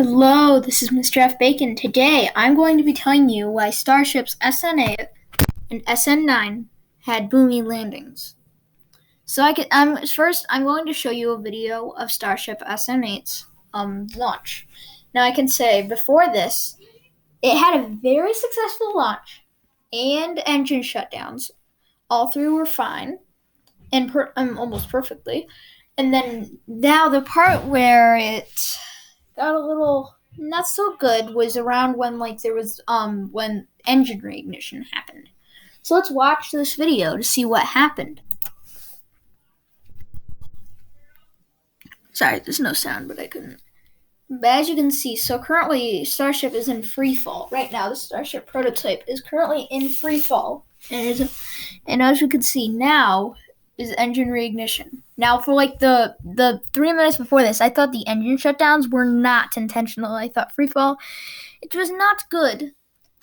Hello, this is Mr. F. Bacon. Today, I'm going to be telling you why Starships SN8 and SN9 had boomy landings. First, I'm going to show you a video of Starship SN8's launch. Now, I can say before this, it had a very successful launch and engine shutdowns. All three were fine and almost perfectly. And then now the part where it got a little not so good was around when when engine reignition happened. So let's watch this video to see what happened. Sorry, there's no sound, but I couldn't. But as you can see, so currently Starship is in free fall. Right now, the Starship prototype is currently in free fall. And as you can see now is engine reignition. Now for the 3 minutes before this, I thought the engine shutdowns were not intentional. I thought free fall, it was not good.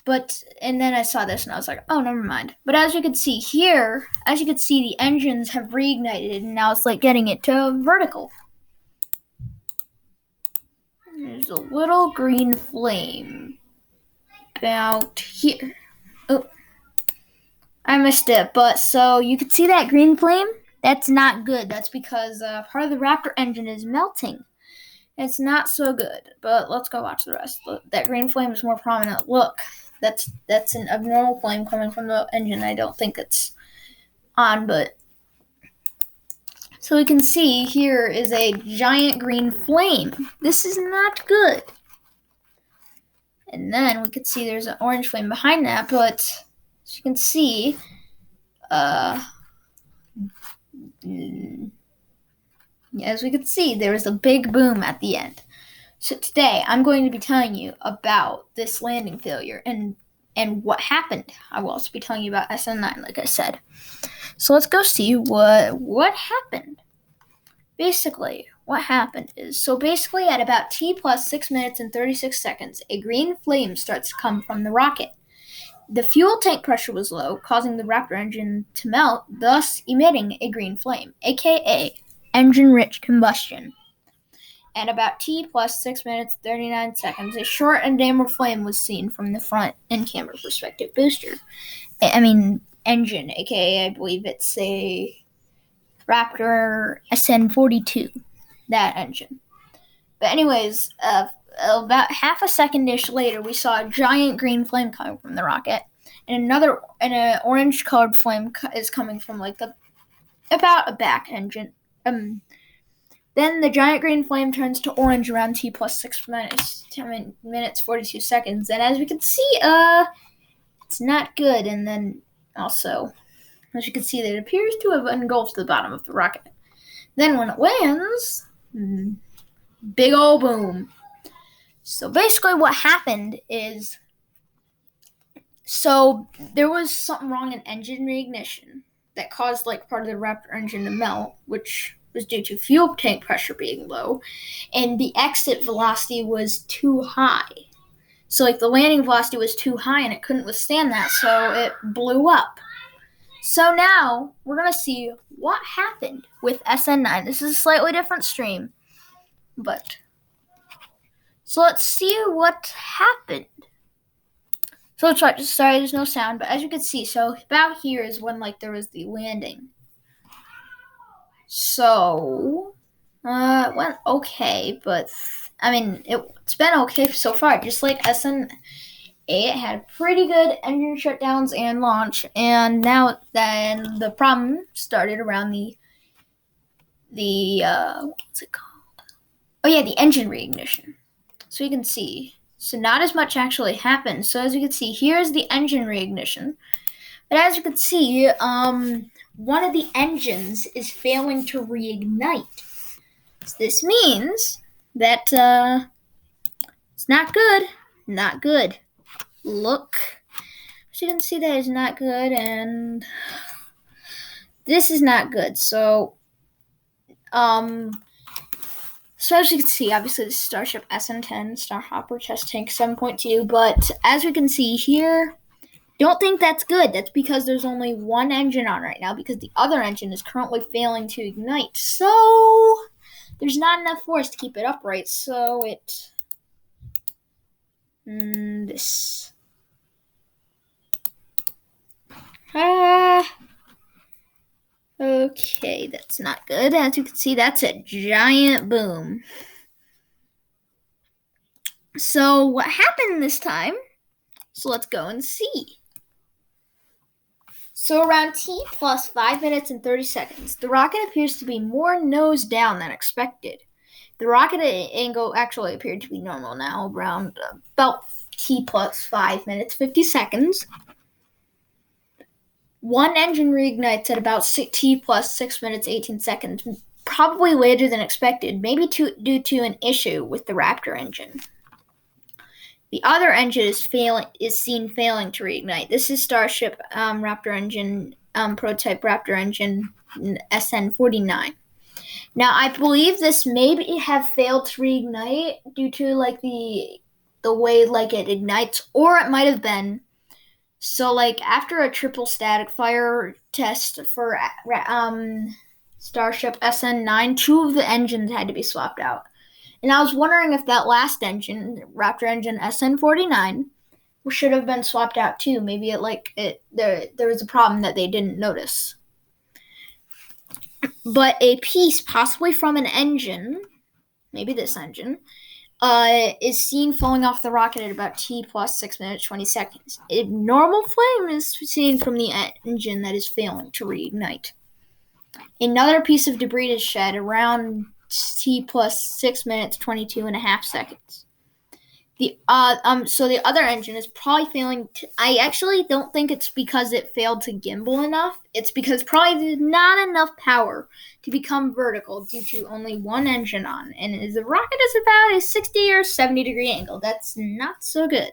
And then I saw this and I was like, oh, never mind. But as you can see here, the engines have reignited and now it's like getting it to vertical. There's a little green flame about here. Oh, I missed it. But so you can see that green flame? That's not good. That's because part of the Raptor engine is melting. It's not so good. But let's go watch the rest. Look, that green flame is more prominent. Look, that's an abnormal flame coming from the engine. I don't think it's on, but so we can see here is a giant green flame. This is not good. And then we could see there's an orange flame behind that, but as you can see, there was a big boom at the end. So today I'm going to be telling you about this landing failure and what happened. I will also be telling you about SN9, like I said. So let's go see what happened. Basically, what happened is, at about T plus 6 minutes and 36 seconds, a green flame starts to come from the rocket. The fuel tank pressure was low, causing the Raptor engine to melt, thus emitting a green flame, aka engine-rich combustion. At about T plus 6 minutes 39 seconds, a short and dimmer flame was seen from the front and camera perspective booster. Engine, aka I believe it's a Raptor SN42, that engine. But anyways, about half a second-ish later, we saw a giant green flame coming from the rocket, and an orange-colored flame is coming from about a back engine. Then the giant green flame turns to orange around T plus 6 minutes, 10 minutes 42 seconds, and as we can see, it's not good. And then also, as you can see, it appears to have engulfed the bottom of the rocket. Then when it lands, big ol' boom. So basically what happened is, there was something wrong in engine reignition that caused part of the Raptor engine to melt, which was due to fuel tank pressure being low, and the exit velocity was too high. So the landing velocity was too high and it couldn't withstand that, so it blew up. So now we're going to see what happened with SN9. This is a slightly different stream, so let's see what happened. So sorry, there's no sound, but as you can see, so about here is when there was the landing. So it went okay, but it's been okay so far. Just like SN8, it had pretty good engine shutdowns and launch, and now then the problem started around the what's it called? Oh yeah, the engine reignition. So you can see, so not as much actually happened. So as you can see, here's the engine reignition. But as you can see, one of the engines is failing to reignite. So this means that it's not good. Not good. Look. So you can see that is not good, and this is not good. So as you can see, obviously this is Starship SN10, Starhopper Chest Tank 7.2, but as we can see here, don't think that's good. That's because there's only one engine on right now, because the other engine is currently failing to ignite. So there's not enough force to keep it upright, so it This. Okay, that's not good. As you can see, that's a giant boom. So what happened this time? So let's go and see. So around T plus 5 minutes and 30 seconds, the rocket appears to be more nose down than expected. The rocket angle actually appeared to be normal now, around about T plus 5 minutes, 50 seconds. One engine reignites at about T plus 6 minutes, 18 seconds, probably later than expected, maybe due to an issue with the Raptor engine. The other engine is seen failing to reignite. This is Starship Raptor engine, prototype Raptor engine SN49. Now, I believe this may have failed to reignite due to like the way like it ignites, or it might have been so like after a triple static fire test for Starship SN9, 2 of the engines had to be swapped out. And I was wondering if that last engine, Raptor engine SN49, should have been swapped out too. Maybe there was a problem that they didn't notice. But a piece, possibly from an engine, maybe this engine, is seen falling off the rocket at about T plus 6 minutes, 20 seconds. A normal flame is seen from the engine that is failing to reignite. Another piece of debris is shed around T plus 6 minutes, 22.5 seconds. So the other engine is probably failing I actually don't think it's because it failed to gimbal enough. It's because probably there's not enough power to become vertical due to only one engine on. And the rocket is about a 60 or 70 degree angle. That's not so good.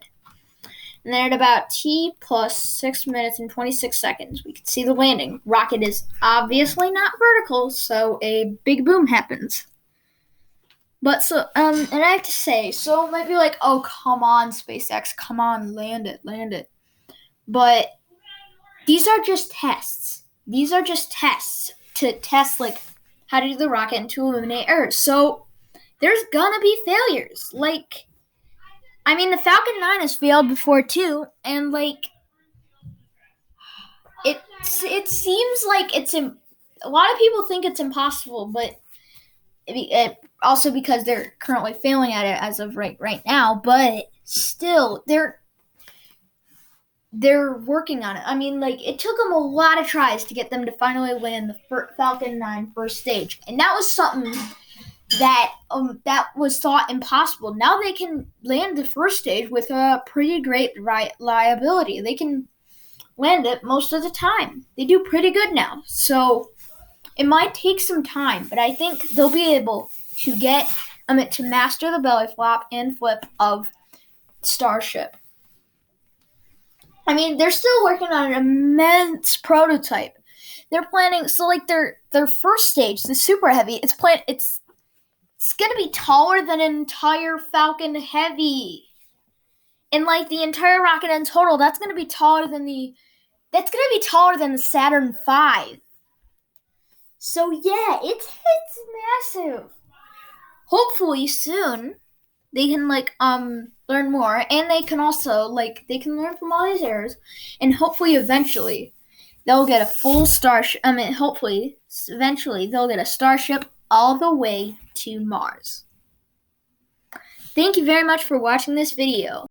And then at about T plus 6 minutes and 26 seconds, we can see the landing. Rocket is obviously not vertical, so a big boom happens. But and I have to say, so it might be like, oh, come on, SpaceX, come on, land it. But these are just tests. These are just tests to test, like, how to do the rocket and to eliminate errors. So there's gonna be failures. Like, I mean, the Falcon 9 has failed before, too, and, like, it seems like a lot of people think it's impossible, but also because they're currently failing at it as of right now, but still they're working on it. I mean, like, it took them a lot of tries to get them to finally land the Falcon 9 first stage, and that was something that was thought impossible. Now they can land the first stage with a pretty great reliability. They can land it most of the time. They do pretty good now, so it might take some time, but I think they'll be able to get to master the belly flop and flip of Starship. I mean, they're still working on an immense prototype. They're planning, so like their first stage, the Super Heavy, it's gonna be taller than an entire Falcon Heavy, and like the entire rocket in total, that's gonna be taller than the Saturn V. So yeah, it's massive. Hopefully soon they can learn more, and they can also learn from all these errors, and hopefully eventually they'll get a full Starship. Hopefully eventually they'll get a Starship all the way to Mars. Thank you very much for watching this video.